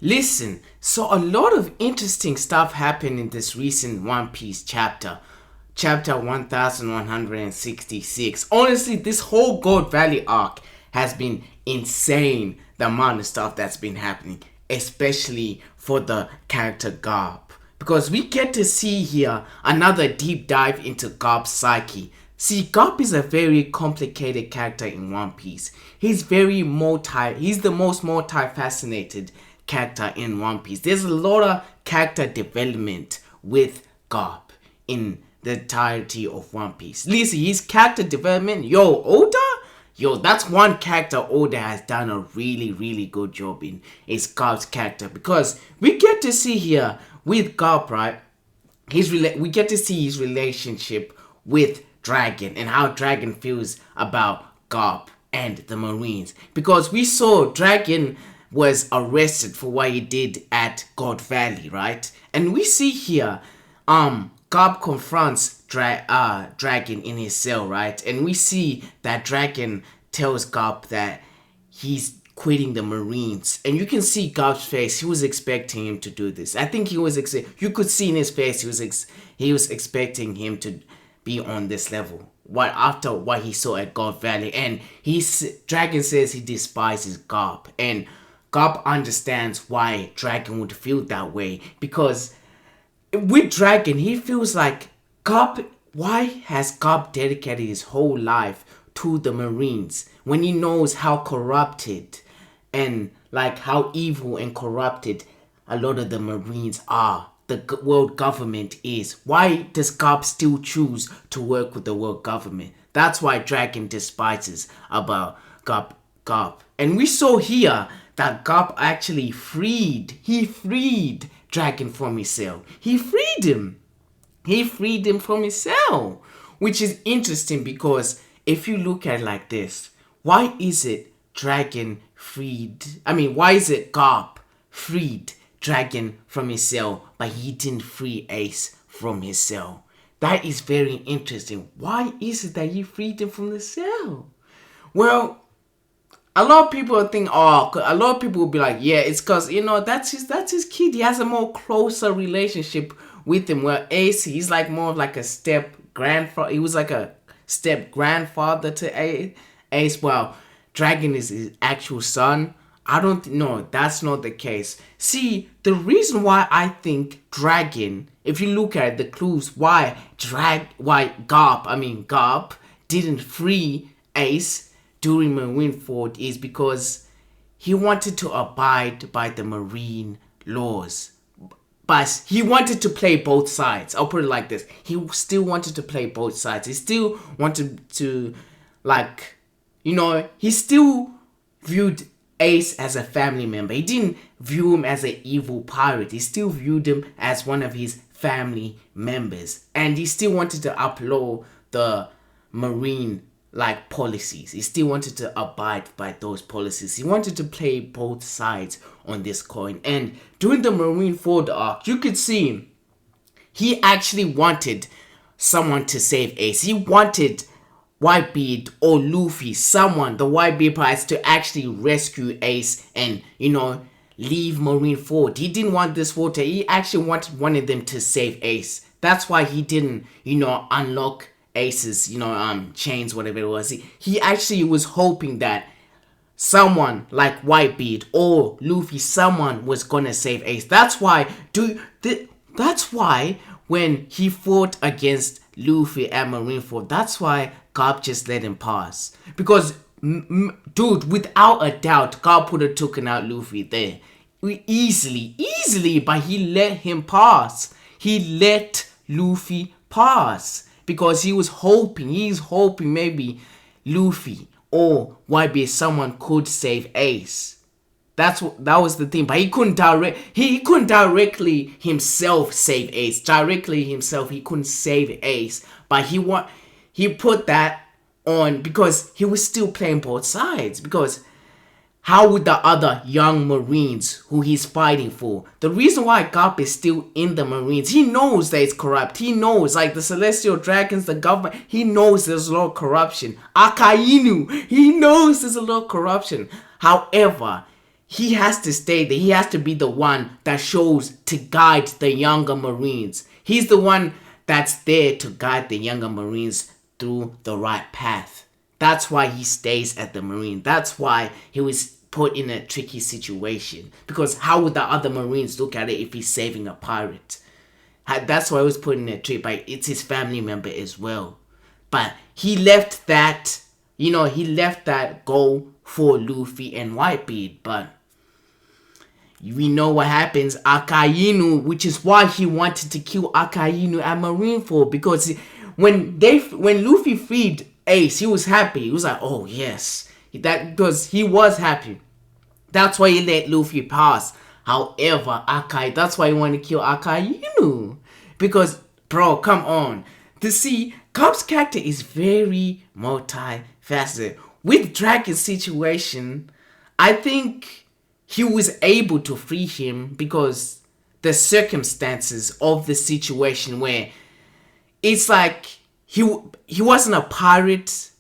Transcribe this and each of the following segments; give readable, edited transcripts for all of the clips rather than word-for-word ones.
Listen, so a lot of interesting stuff happened in this recent One Piece chapter. Chapter 1166. Honestly, this whole Gold Valley arc has been insane. The amount of stuff that's been happening, especially for the character Garp. Because we get to see here another deep dive into Garp's psyche. See, Garp is a very complicated character in One Piece. He's the most multifaceted character in One Piece. There's a lot of character development with Garp in the entirety of One Piece. Listen, his character development, Oda? That's one character Oda has done a really, really good job in. Is Garp's character. Because we get to see here with Garp, right? We get to see his relationship with Dragon and how Dragon feels about Garp and the Marines. Because we saw Dragon was arrested for what he did at God Valley, right? And we see here, Garp confronts Dragon in his cell, right? And we see that Dragon tells Garp that he's quitting the Marines. And you can see Garp's face. He was expecting him to do this. I think you could see in his face he was expecting him to be on this level. After what he saw at God Valley. And Dragon says he despises Garp. And Garp understands why Dragon would feel that way. Because with Dragon, he feels like why has Garp dedicated his whole life to the Marines when he knows how corrupted and like how evil and corrupted a lot of the Marines are, the world government is? Why does Garp still choose to work with the world government? That's why Dragon despises about Garp. And we saw here that Garp actually freed Dragon from his cell. He freed him from his cell. Which is interesting because if you look at it like this, why is it Garp freed Dragon from his cell, but he didn't free Ace from his cell? That is very interesting. Why is it that he freed him from the cell? Well, a lot of people will be like, yeah, it's because, that's his kid. He has a more closer relationship with him. Where Ace, he's like more of like a step grandfather. He was like a step grandfather to Ace. Well, Dragon is his actual son. I don't know. That's not the case. See, the reason why I think Dragon, if you look at the clues, why Garp didn't free Ace during Marineford is because he wanted to abide by the Marine laws. But he wanted to play both sides. I'll put it like this. He still wanted to play both sides. He still wanted to, he still viewed Ace as a family member. He didn't view him as an evil pirate. He still viewed him as one of his family members. And he still wanted to uphold the Marine policies. He still wanted to abide by those policies. He wanted to play both sides on this coin. And during the Marineford arc, you could see he actually wanted someone to save Ace. He wanted Whitebeard or Luffy, the Whitebeard pirates, to actually rescue Ace and, leave Marineford. He didn't want this water. He actually wanted them to save Ace. That's why he didn't, unlock Ace's, chains, whatever it was. He actually was hoping that someone like Whitebeard or Luffy, someone was gonna save Ace. That's why when he fought against Luffy at Marineford, that's why Garp just let him pass. Because, dude, without a doubt, Garp would have taken out Luffy there. Easily, but he let him pass. He let Luffy pass. Because he's hoping maybe Luffy or Whitebeard, someone could save Ace. That was the thing. But he couldn't directly himself save Ace. He couldn't save Ace. But he put that on because he was still playing both sides. Because how would the other young Marines who he's fighting for? The reason why Garp is still in the Marines, he knows that it's corrupt. He knows, the Celestial Dragons, the government, he knows there's a lot of corruption. Akainu, he knows there's a lot of corruption. However, he has to stay there. He has to be the one that shows to guide the younger Marines. He's the one that's there to guide the younger Marines through the right path. That's why he stays at the Marine. That's why he was put in a tricky situation. Because how would the other Marines look at it if he's saving a pirate? That's why he was put in a trick, but it's his family member as well. But he left that, he left that goal for Luffy and Whitebeard. But we know what happens. Akainu, which is why he wanted to kill Akainu at Marineford, because when Luffy freed Ace, he was happy. He was like, oh yes, because he was happy. That's why he let Luffy pass. However, that's why he wanted to kill Akainu. Because, bro, come on. To see, Garp's character is very multifaceted. With Dragon's situation, I think he was able to free him because the circumstances of the situation, where it's like he wasn't a pirate.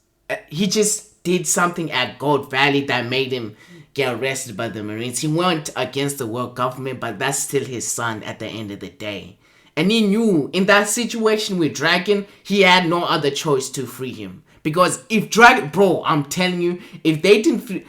He just did something at Gold Valley that made him get arrested by the Marines. He went against the world government, but that's still his son at the end of the day. And he knew in that situation with Dragon, he had no other choice to free him. Because if Dragon, bro, I'm telling you, if they didn't free,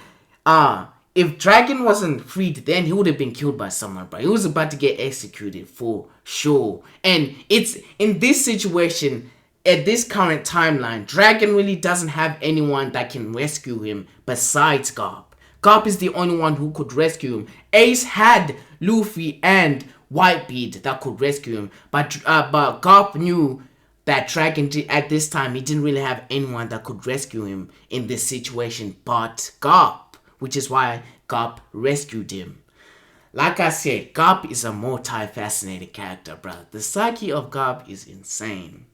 if Dragon wasn't freed, then he would have been killed by someone, bro. He was about to get executed for sure. And it's in this situation, at this current timeline, Dragon really doesn't have anyone that can rescue him besides Garp. Garp is the only one who could rescue him. Ace had Luffy and Whitebeard that could rescue him, but Garp knew that Dragon at this time, he didn't really have anyone that could rescue him in this situation but Garp, which is why Garp rescued him. Like I said, Garp is a multifaceted character, bro. The psyche of Garp is insane.